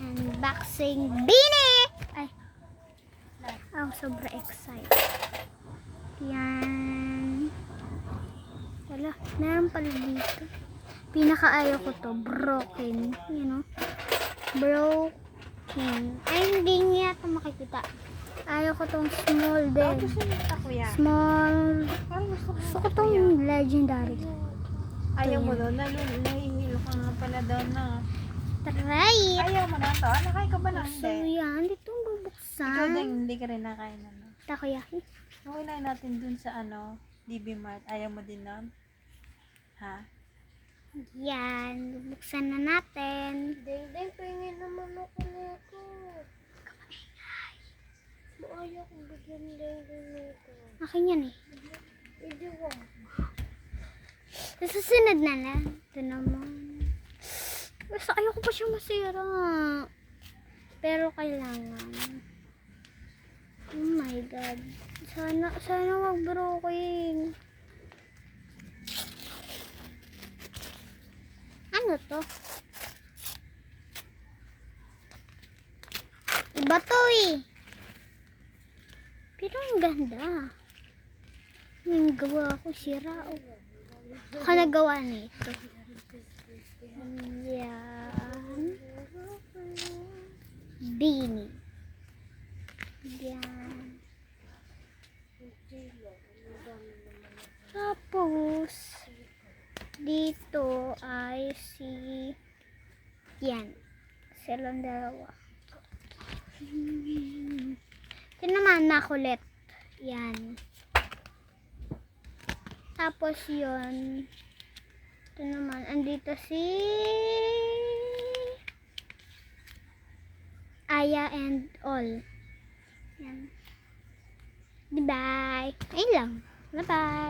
Unboxing Bini! Ay. Oh, sobra excited. Yan. Wala, meron pala dito. Pinakaayaw ko to, broken. You know? Broken. Ay, hindi niya ito makikita. Ayaw ko tong small din. Small. Gusto ko tong legendary. Ayaw mo doon? Nahihilo ka nga pala doon na. Try! Ayaw mo na to? Nakain ka ba na? So, yan. Dito bubuksan. Ikaw din, hindi ka rin nakain na. Takoyaki. Nakilay natin dun sa DB Mart. Ayaw mo din nun? Ha? Yan. Bubuksan na natin. Ding, pingin naman ako nito. Ayaw ko bigyan nito. Akin yan eh. Hindi ko. Sa susunod na lang. Ito naman. Basta ayoko pa siya masira. Pero kailangan. Oh my God. Sana wag broken. Ano to? Iba to eh. Pero ang ganda. Yung gawa ko sira. Ako nagawa nito. Yan. Bini. Yan. Tapos, dito ay yan. Silang dalawa. Ito naman makulit. Yan. Tapos yun. Ito naman. Andito si Aya and all. Yan. Bye-bye. Ayun lang. Bye-bye.